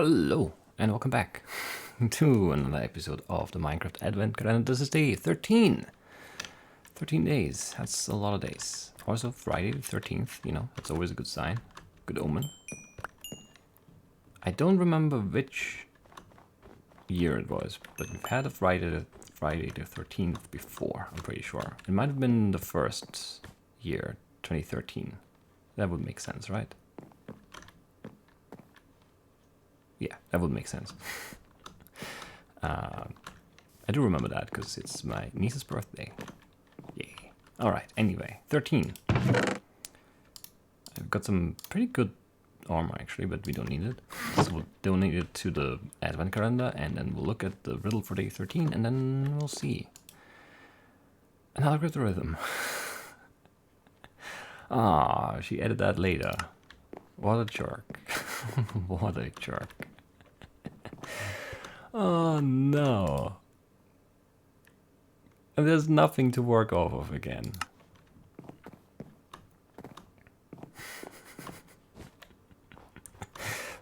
Hello, and welcome back to another episode of the Minecraft Advent Calendar. This is day 13. 13 days, that's a lot of days. Also, Friday the 13th, that's always a good sign. Good omen. I don't remember which year it was, but we've had a Friday the 13th before, I'm pretty sure. It might have been the first year, 2013. That would make sense, right? Yeah, that would make sense. I do remember that because it's my niece's birthday. Yay. Alright, anyway, 13. I've got some pretty good armor actually, but we don't need it. So we'll donate it to the Advent Calendar and then we'll look at the riddle for day 13 and then we'll see. An algorithm. Ah, she added that later. What a jerk. What a jerk. Oh no. And there's nothing to work off of again.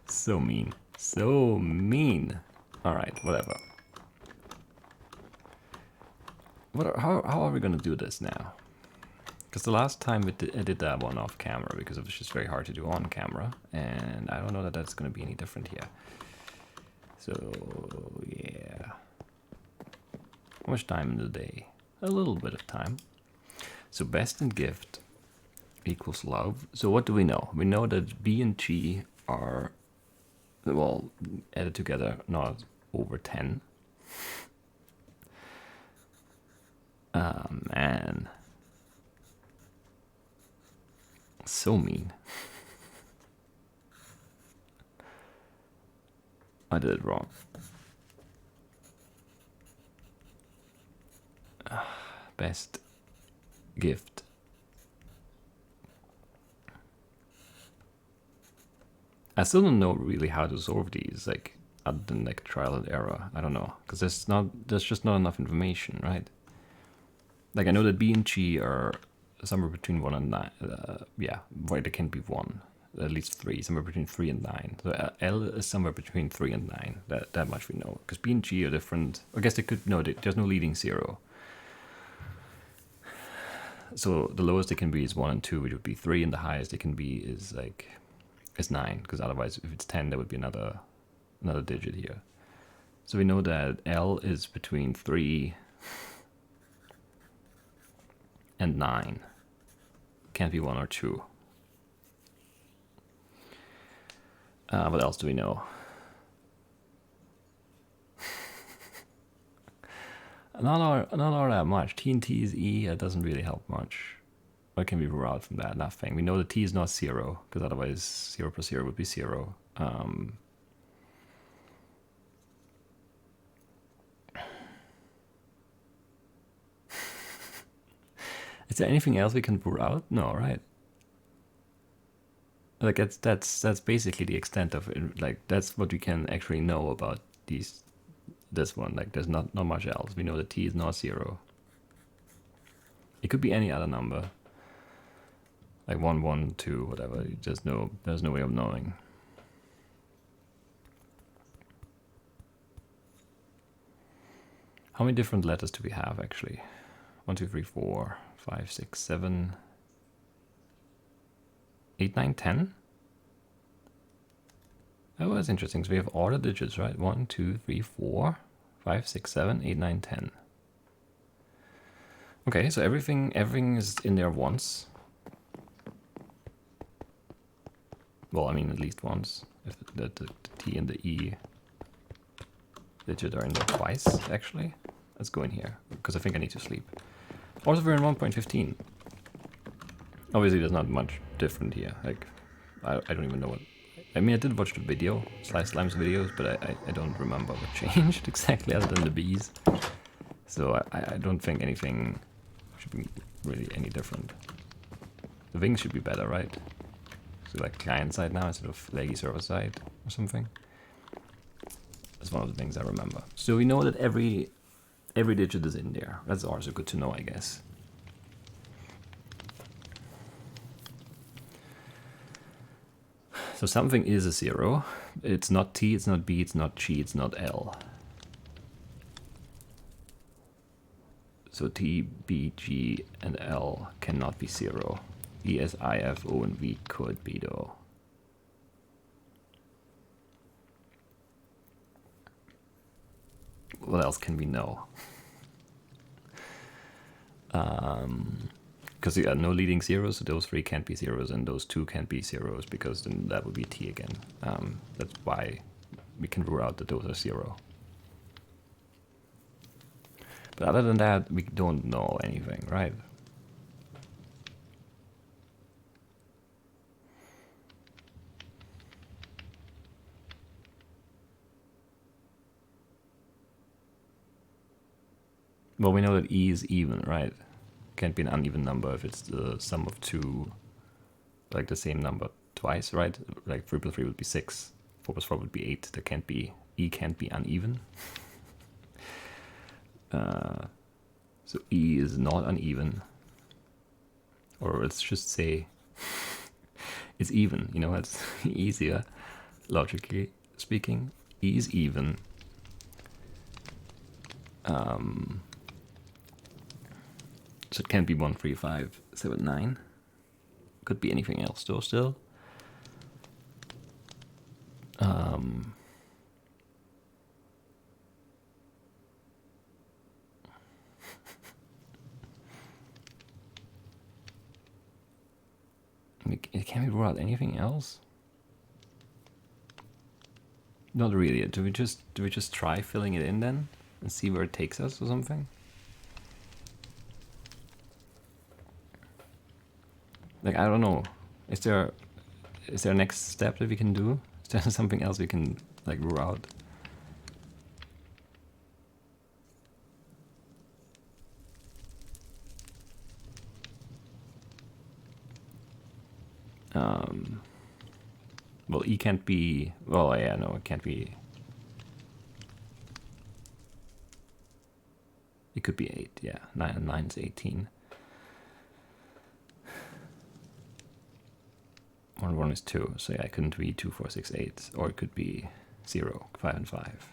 So mean. So mean. Alright, whatever. How are we gonna do this now? Because the last time I did that one off camera because it was just very hard to do on camera, and I don't know that that's going to be any different here. So, yeah. How much time in the day? A little bit of time. So best in gift equals love. So what do we know? We know that B and G are, well, added together, not over 10. Man. So mean. I did it wrong. Best gift. I still don't know really how to solve these, like, other than like trial and error. I don't know, because there's just not enough information, right? Like I know that B and G are somewhere between 1 and 9. Yeah, right, it can be 1. At least 3, somewhere between 3 and 9. So L is somewhere between 3 and 9. That much we know. Because B and G are different. I guess they could, no, there's no leading 0. So the lowest they can be is 1 and 2, which would be 3, and the highest they can be is 9. Because otherwise, if it's 10, there would be another digit here. So we know that L is between 3 and 9. Can't be 1 or 2. What else do we know? not all that much. T and T is E. That doesn't really help much. What can we rule out from that? Nothing. We know that T is not 0, because otherwise 0 plus 0 would be 0. Is there anything else we can rule out? No, right? Like that's basically the extent of it. Like that's what we can actually know about this one. Like there's not much else. We know that T is not 0. It could be any other number. Like 1, 1, 2, whatever. There's no way of knowing. How many different letters do we have actually? 1, 2, 3, 4, 5, 6, 7, 8, 9, 10? Oh, that's interesting. So we have all the digits, right? 1, 2, 3, 4, 5, 6, 7, 8, 9, 10. Okay, so everything is in there once. Well, I mean at least once. If the T and the E digit are in there twice, actually. Let's go in here, because I think I need to sleep. Also, we're in 1.15. Obviously, there's not much different here. Like, I don't even know what... I mean, I did watch the video, Slime's videos, but I don't remember what changed exactly other than the bees. So I don't think anything should be really any different. The wings should be better, right? So like client side now instead of laggy server side or something. That's one of the things I remember. So we know that every digit is in there. That's also good to know, I guess. So something is a 0. It's not T, it's not B, it's not G, it's not L. So T, B, G, and L cannot be 0. E, S, I, F, O, and V could be though. What else can we know? Because you got no leading zeros, so those 3 can't be zeros, and those 2 can't be zeros, because then that would be T again. That's why we can rule out that those are 0. But other than that, we don't know anything, right? Well, we know that E is even, right? Can't be an uneven number if it's the sum of 2, like the same number twice, right? Like 3 plus 3 would be 6, 4 plus 4 would be 8. There can't be, E can't be uneven. So E is not uneven. Or let's just say it's even, you know, it's easier, logically speaking. E is even. So it can't be 1, 3, 5, 7, 9. Could be anything else though still. Can we rule out anything else? Not really. Do we just try filling it in then and see where it takes us or something? Like, I don't know. Is there a next step that we can do? Is there something else we can like rule out? Well, E can't be. Well, yeah, no, it can't be. It could be 8. Yeah, 9 and 9 is 18. 1 and 1 is 2. So yeah, it couldn't be 2, 4, 6, 8, or it could be 0, 5, and 5.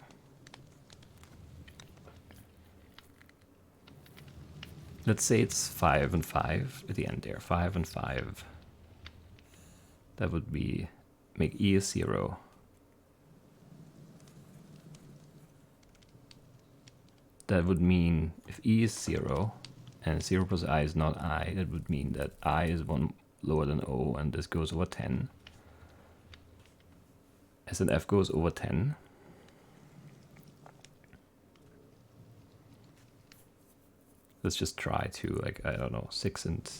Let's say it's 5 and 5 at the end there. 5 and 5. That would be make E a 0. That would mean if E is 0 and 0 plus I is not I, that would mean that I is 1 lower than O, and this goes over 10. S and F goes over 10. Let's just try to, like, I don't know, 6 and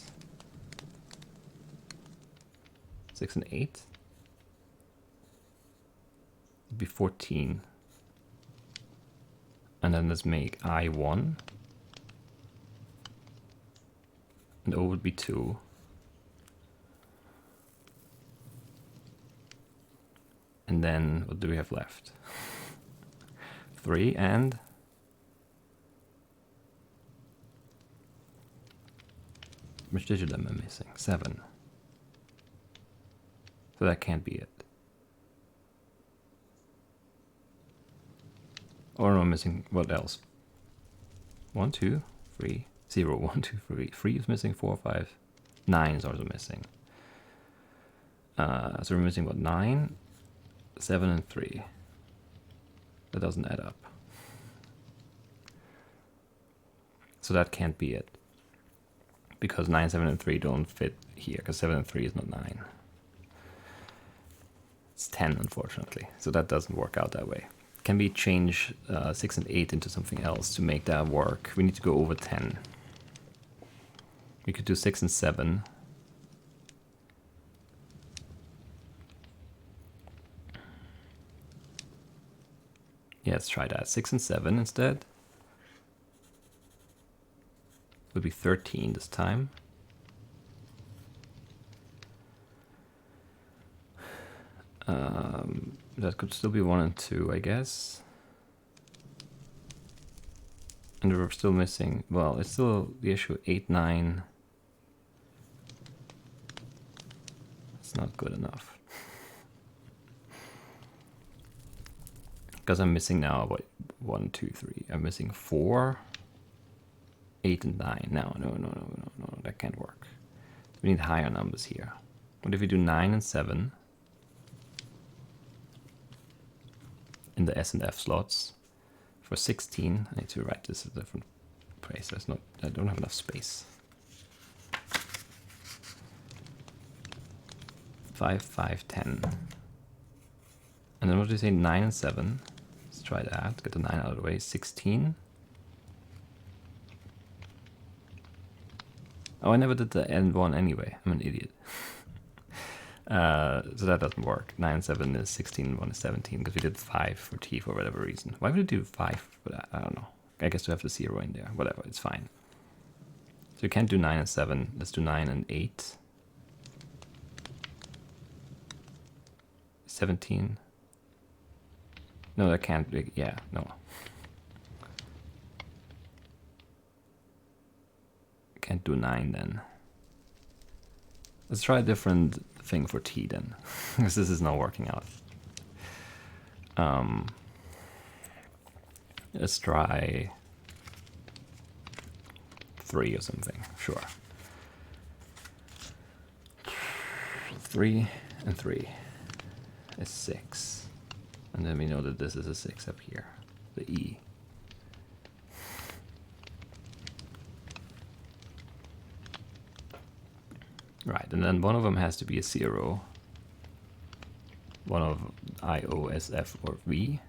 8 would be 14. And then let's make I 1. And O would be 2. And then what do we have left? 3 and which digit am I missing? 7. So that can't be it. Or am I missing what else? 1, 2, 3, 0, 1, 2, 3. 3 is missing, 4, 5. 9 is also missing. So we're missing what? 9, 7, and 3. That doesn't add up. So that can't be it. Because 9, 7, and 3 don't fit here, because 7 and 3 is not 9. It's 10, unfortunately. So that doesn't work out that way. Can we change 6 and 8 into something else to make that work? We need to go over 10. We could do 6 and 7. Yeah, let's try that. 6 and 7 instead. Would be 13 this time. That could still be 1 and 2, I guess. And we're still missing, well, it's still the issue 8, 9. It's not good enough. Because I'm missing now, what, 1, 2, 3. I'm missing 4, 8, and 9. No, that can't work. We need higher numbers here. What if we do 9 and 7 in the S and F slots? For 16, I need to write this a different place. I don't have enough space. 5, 5, 10. And then what do you say? 9 and 7. Let's try that. Get the 9 out of the way. 16. Oh, I never did the end one anyway. I'm an idiot. So that doesn't work. 9 and 7 is 16, and 1 is 17, because we did 5 for T for whatever reason. Why would we do 5 for that? I don't know. I guess we have the 0 in there. Whatever, it's fine. So we can't do 9 and 7. Let's do 9 and 8. 17. No, that can't be. Yeah, no. Can't do 9 then. Let's try a different thing for T then, because this is not working out. Let's try 3 or something. Sure. 3 and 3 is 6. And then we know that this is a 6 up here, the E. Right, and then one of them has to be a 0. One of I, O, S, F, or V.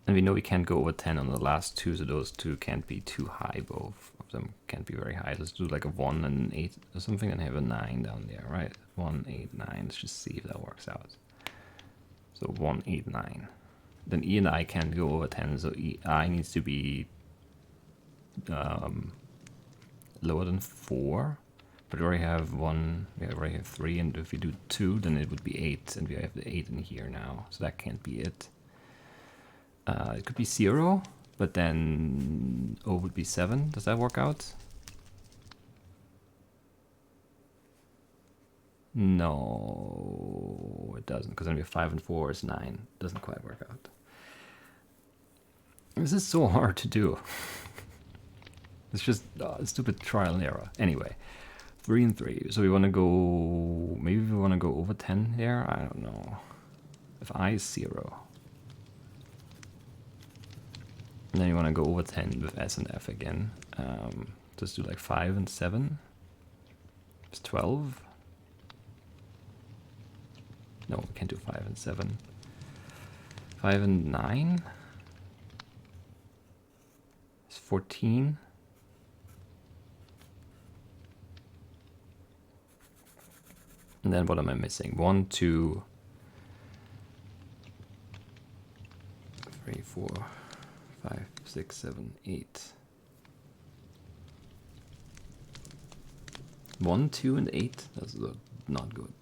And we know we can't go over 10 on the last two, so those two can't be too high. Both of them can't be very high. Let's do like a 1 and an 8 or something, and have a 9 down there, right? 1, 8, 9. Let's just see if that works out. So 1, 8, 9. Then E and I can't go over 10, so I needs to be lower than 4. But we already have 1, we already have 3, and if we do 2, then it would be 8, and we have the 8 in here now, so that can't be it. It could be 0, but then O would be 7. Does that work out? No, it doesn't, because then we have 5 and 4 is 9. It doesn't quite work out. This is so hard to do. It's just stupid trial and error. Anyway, 3 and 3. So we want to go, maybe we want to go over 10 here? I don't know. If I is 0. And then you want to go over 10 with S and F again. Just do like 5 and 7. It's 12. No, we can't do 5 and 7. 5 and 9. It's 14. And then what am I missing? 1, 2, 3, 4, 5, 6, 7, 8. 1, 2, and 8. That's not good.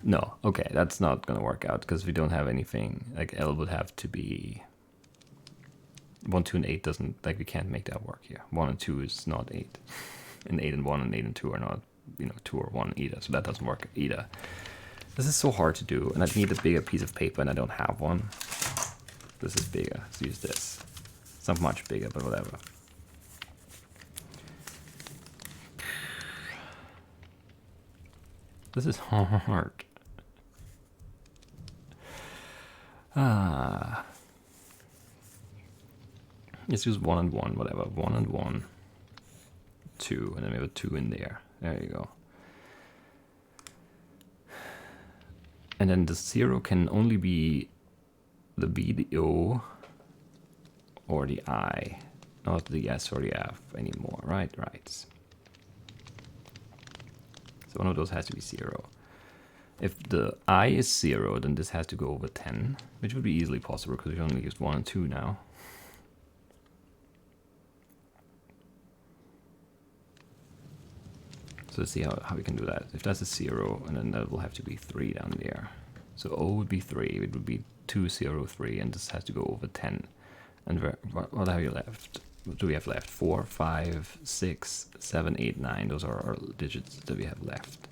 No, okay, that's not gonna work out because we don't have anything. Like L would have to be 1, 2, and 8 doesn't, like we can't make that work here. 1 and 2 is not 8. And 8 and 1 and 8 and 2 are not, 2 or 1 either, so that doesn't work either. This is so hard to do, and I need a bigger piece of paper, and I don't have one. This is bigger, let's use this. It's not much bigger, but whatever. This is hard. Let's use 1 and 1, whatever. 1 and 1. 2, and then we have a 2 in there. There you go. And then the 0 can only be the B, the O, or the I, not the S or the F anymore. Right, right. So one of those has to be 0. If the I is 0, then this has to go over 10, which would be easily possible because we only used 1 and 2 now. So let's see how we can do that. If that's a 0, and then that will have to be 3 down there. So O would be 3, it would be 2, 0, 3, and this has to go over 10. And what have you left? What do we have left? 4, 5, 6, 7, 8, 9. Those are our digits that we have left.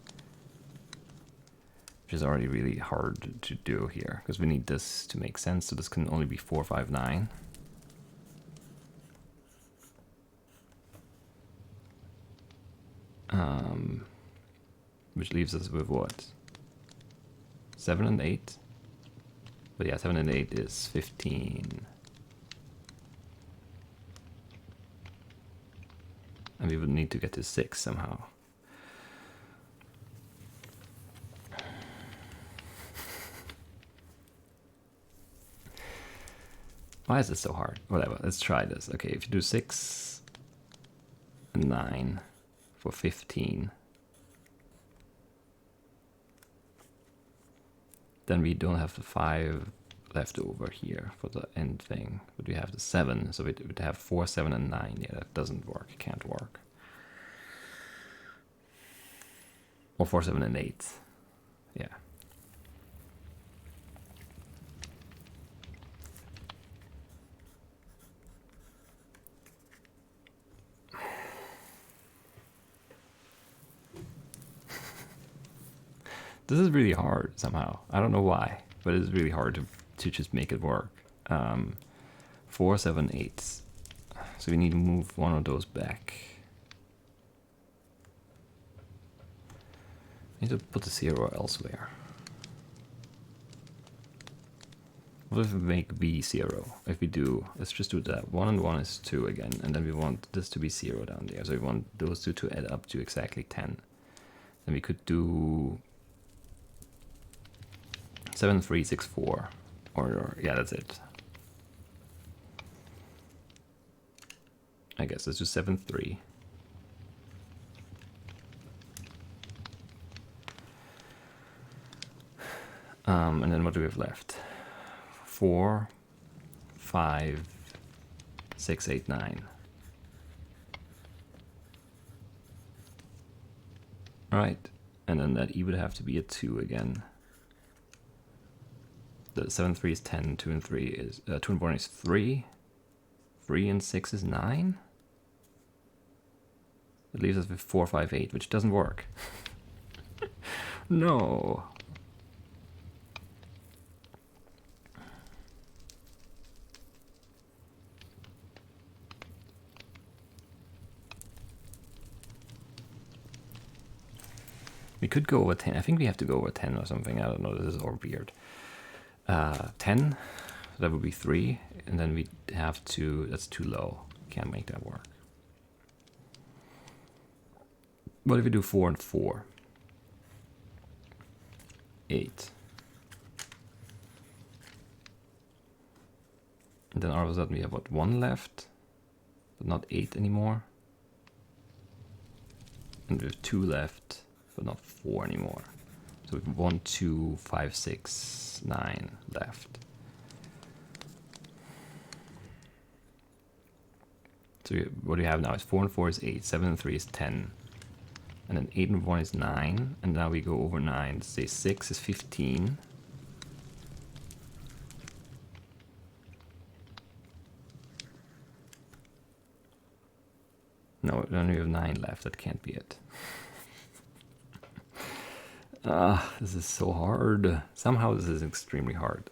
which is already really hard to do here, because we need this to make sense, so this can only be 4, 5, 9. Which leaves us with what? 7 and 8? But yeah, 7 and 8 is 15. And we would need to get to 6 somehow. Why is this so hard? Whatever, let's try this. Okay, if you do 6 and 9 for 15, then we don't have the 5 left over here for the end thing, but we have the 7, so we would have 4, 7, and 9. Yeah, that doesn't work, it can't work. Or 4, 7, and 8. Yeah. This is really hard somehow. I don't know why, but it's really hard to just make it work. 4, 7, 8. So we need to move one of those back. I need to put the 0 elsewhere. What if we make B 0? If we do, let's just do that. 1 and 1 is 2 again, and then we want this to be 0 down there. So we want those two to add up to exactly 10. Then we could do 7, 3, 6, 4. Or yeah, that's it. I guess let's do 7, 3. And then what do we have left? 4, 5, 6, 8, 9. Alright, and then that E would have to be a 2 again. The 7, 3 is 10, 2 and 3 is 2 and 1 is 3. 3 and 6 is 9. It leaves us with 4, 5, 8, which doesn't work. No. We could go over 10. I think we have to go over 10 or something. I don't know. This is all weird. 10, that would be 3. And then we have to, that's too low. Can't make that work. What if we do 4 and 4? 8. And then all of a sudden we have what, 1 left? But not 8 anymore. And we have 2 left, but not 4 anymore. So we have 1, 2, 5, 6, 9 left. So what we have now is 4 and 4 is 8, 7 and 3 is 10. And then 8 and 1 is 9. And now we go over 9. Say 6 is 15. No, then we have 9 left. That can't be it. This is so hard. Somehow this is extremely hard.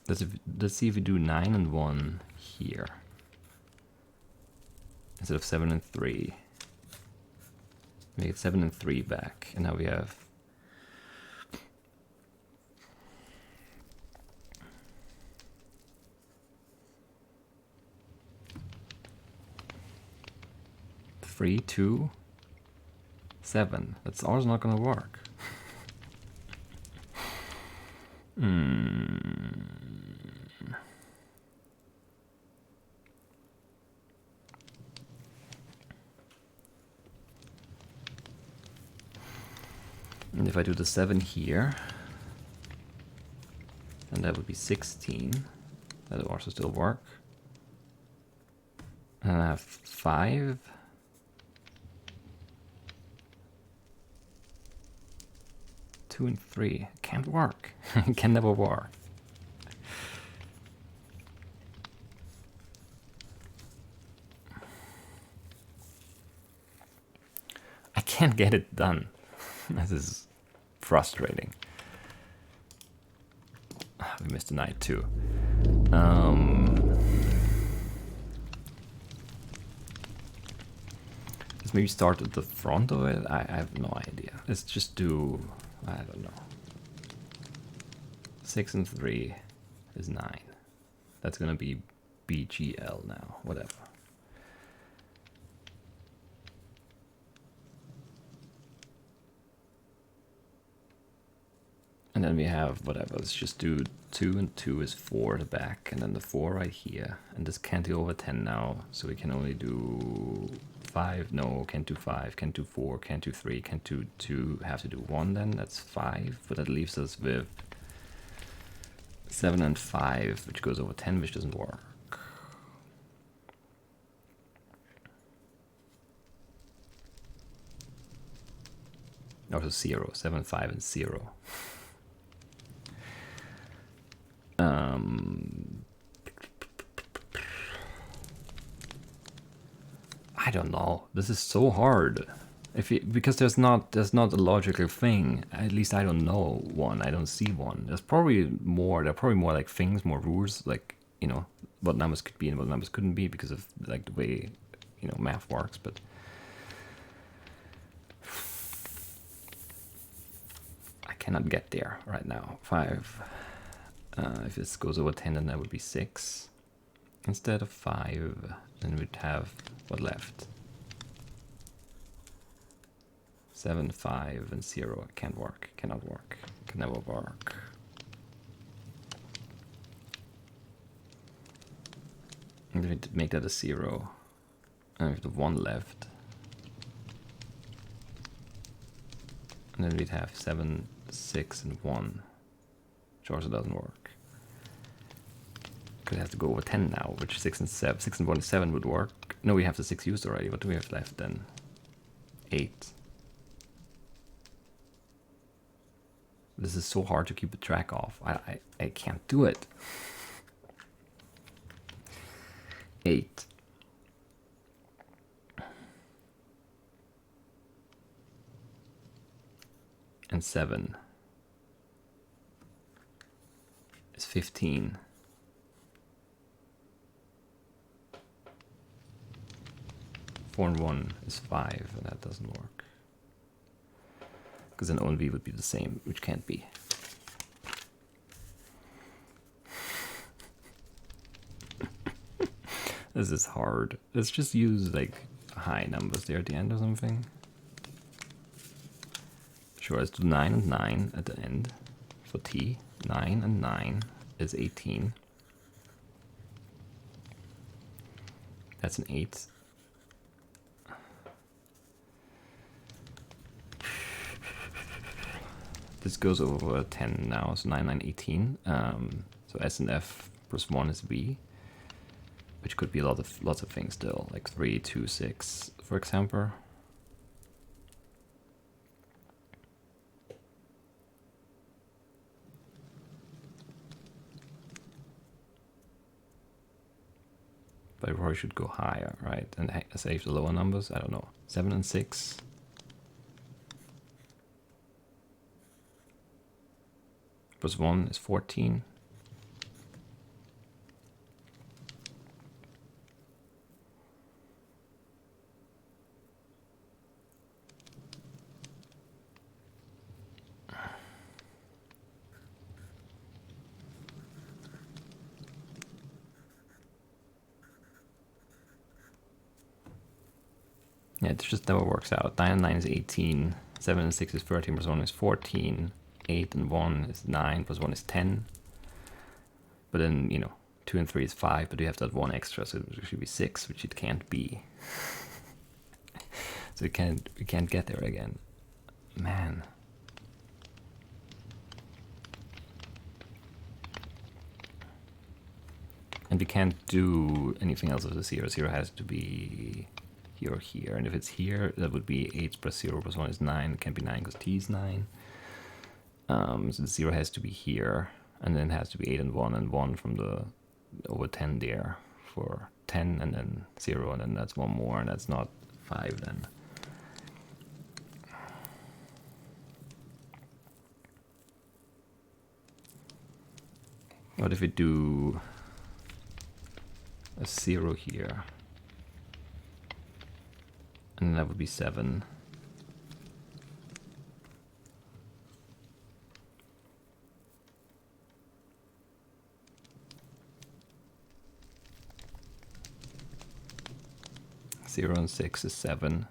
Let's see if we do 9 and 1 here. Instead of 7 and 3. Make it 7 and 3 back. And now we have 3, 2, 7. That's always not gonna work. And if I do the 7 here, then that would be 16. That would also still work. And I have 5. Two and 3. Can't work. It can never work. I can't get it done. This is frustrating. we missed the knight too. Let's maybe start at the front of it. I have no idea. Let's just do, I don't know. 6 and 3 is 9. That's gonna be BGL now, whatever. And then we have whatever, let's just do 2 and 2 is 4 at the back, and then the 4 right here. And this can't go over 10 now, so we can only do 5, no, can't do 5, can't do 4, can't do 3, can't do 2, have to do 1 then, that's 5. But that leaves us with 7 and 5, which goes over 10, which doesn't work. Also 0, 7, 5, and 0. I don't know. This is so hard. Because there's not a logical thing. At least I don't know one. I don't see one. There's probably more. There are probably more like things, more rules, like, you know, what numbers could be and what numbers couldn't be because of like the way, you know, math works. But I cannot get there right now. 5. If this goes over 10, then that would be 6 instead of 5. Then we'd have what left? 7, 5, and 0. It can't work. Cannot work. Can never work. And then we'd make that a 0. And we have the 1 left. And then we'd have 7, 6, and 1. Which also doesn't work. Because it has to go over 10 now, which 6 and 7, 6 and 1 and 7 would work. No, we have the 6 used already. What do we have left then? 8. This is so hard to keep a track of. I can't do it. 8. And 7 is 15. 4 and 1 is 5, and that doesn't work. Because then O and V would be the same, which can't be. This is hard. Let's just use like high numbers there at the end or something. Sure, let's do 9 and 9 at the end for T. 9 and 9 is 18. That's an 8. This goes over 10 now, so 9, 9, 18. So S and F plus 1 is V, which could be lots of things still, like 3, 2, 6, for example. But I probably should go higher, right? And save the lower numbers. I don't know. 7 and 6. Plus 1 is 14. Yeah, it just never works out. 9 and 9 is 18. 7 and 6 is 13. Plus 1 is 14. 8 and 1 is 9. Plus 1 is 10. But then, you know, 2 and 3 is 5. But you have that 1 extra, so it should be 6, which it can't be. So we can't get there again. Man. And we can't do anything else with the 0. 0 has to be here or here. And if it's here, that would be 8 plus 0 plus 1 is 9. It can't be 9 because T is 9. So the 0 has to be here. And then it has to be 8 and 1 from the over 10 there for 10 and then 0. And then that's one more. And that's not 5 then. What if we do a 0 here? And that would be 7. Zero and 6 is 7.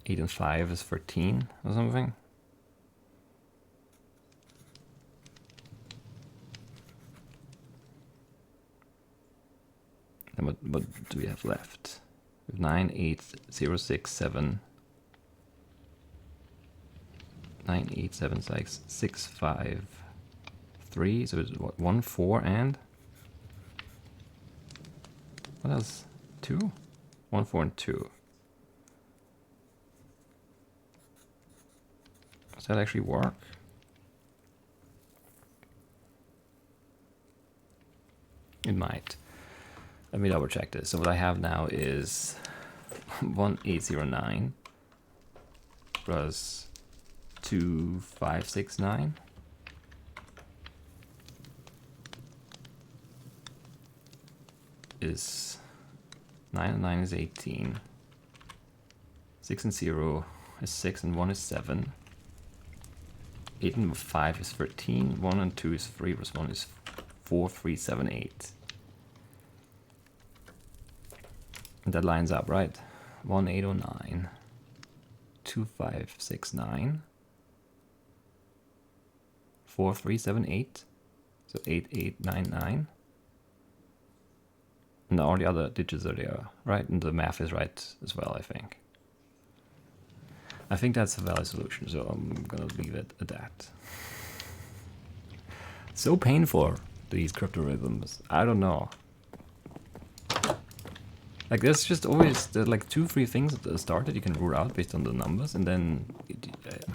Eight and 5 is 13 or something. And what do we have left? We have 9, 8, 0, 6, 7. 9, 8, 7, 6, 5, 3. So it's what, 1, 4, and what else? 2? 1, 4, and 2. Does that actually work? It might. Let me double check this. So what I have now is 1809 plus 2569 is 9 and 9 is 18. 6 and 0 is 6 and 1 is 7. 8 and 5 is 13. 1 and 2 is 3 plus 1 is 4, 3, 7, 8. And that lines up, right? 1809, 2569, 4378, so 8899. And all the other digits are there, right? And the math is right as well, I think. I think that's a valid solution, so I'm gonna leave it at that. So painful, these cryptorhythms. I don't know. Like, there's just always like 2-3 things at the start that you can rule out based on the numbers, and then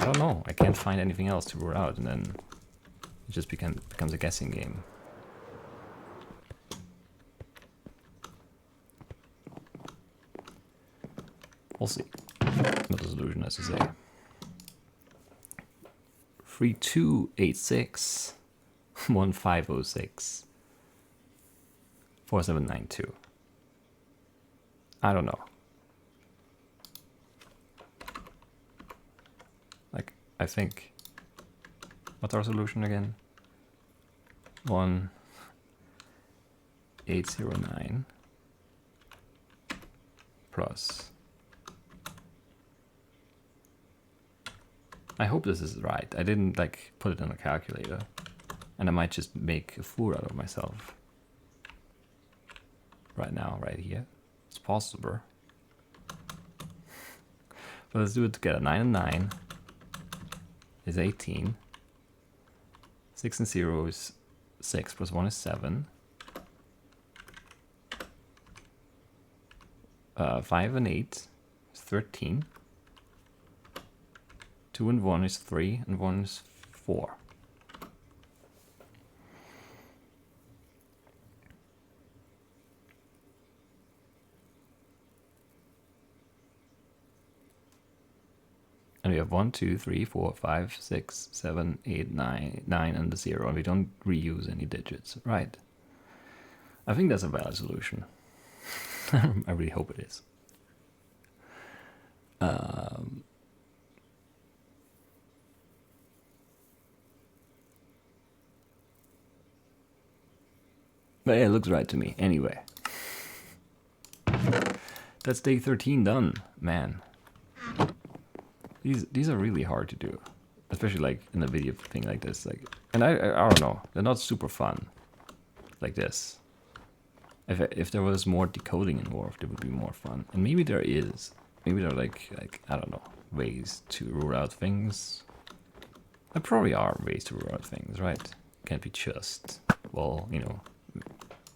I don't know. I can't find anything else to rule out, and then it just becomes a guessing game. We'll see. Not the solution, as to say. 3286 1506 4792. I don't know. Like, I think, what's our solution again? 1809 plus. I hope this is right. I didn't like put it in a calculator, and I might just make a fool out of myself right now, right here. It's possible. But let's do it together. 9 and 9 is 18. 6 and 0 is 6 plus 1 is 7. 5 and 8 is 13. 2 and 1 is 3, and 1 is 4. And we have 1, 2, 3, 4, 5, 6, 7, 8, 9, 9 and the 0, and we don't reuse any digits, right? I think that's a valid solution. I really hope it is. But yeah, it looks right to me. Anyway. That's day 13 done, man. These are really hard to do. Especially like in a video thing like this. Like, and I don't know. They're not super fun. Like this. If there was more decoding involved, it would be more fun. And maybe there is. Maybe there are like I don't know, ways to rule out things. There probably are ways to rule out things, right? Can't be just, well, you know,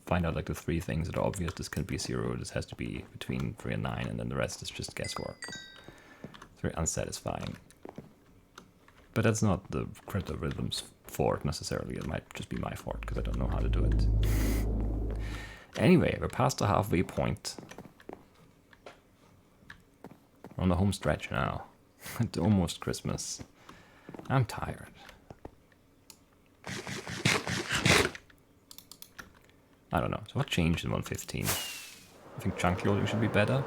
find out like the 3 things that are obvious. This can be 0, this has to be between 3 and 9, and then the rest is just guesswork. It's very unsatisfying. But that's not the cryptorhythm's fault necessarily. It might just be my fault because I don't know how to do it. Anyway, we're past the halfway point. on the home stretch now. It's almost Christmas. I'm tired. I don't know. So what changed in 1.15? I think chunky loading should be better.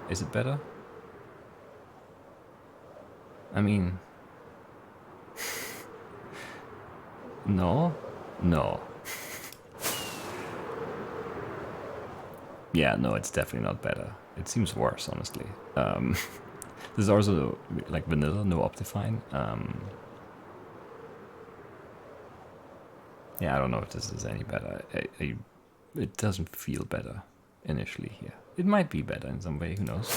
Is it better? I mean... No? No. Yeah, no, it's definitely not better. It seems worse, honestly. There's also, like, vanilla, no Optifine. Yeah, I don't know if this is any better. It doesn't feel better initially here. It might be better in some way, who knows?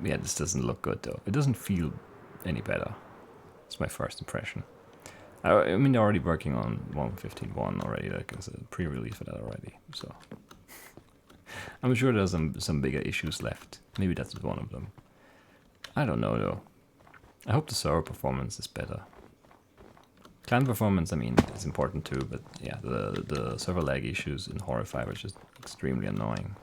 Yeah, this doesn't look good, though. It doesn't feel any better. It's my first impression. I mean, they're already working on 1.15.1 already, like as a pre-release for that already, so... I'm sure there's some bigger issues left. Maybe that's one of them. I don't know, though. I hope the server performance is better. Client performance, I mean, is important too, but yeah, the server lag issues in Horrify were just extremely annoying.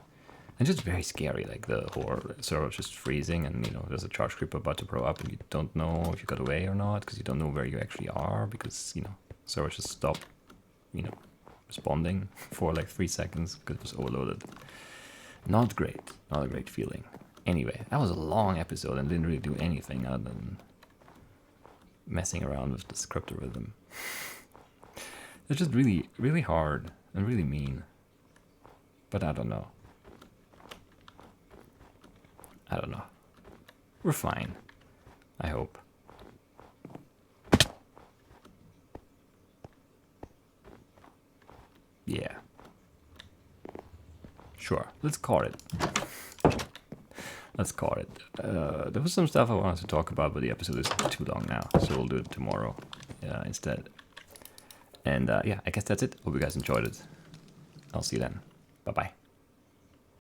And just very scary, like the whole server just freezing and, you know, there's a charge creeper about to blow up and you don't know if you got away or not because you don't know where you actually are because, you know, server just stopped, you know, responding for like 3 seconds because it was overloaded. Not great. Not a great feeling. Anyway, that was a long episode and didn't really do anything other than messing around with the scripter rhythm. It's just really, really hard and really mean. But I don't know. I don't know. We're fine. I hope. Yeah. Sure, let's call it. Let's call it. There was some stuff I wanted to talk about, but the episode is too long now, so we'll do it tomorrow instead. And yeah, I guess that's it. Hope you guys enjoyed it. I'll see you then. Bye-bye.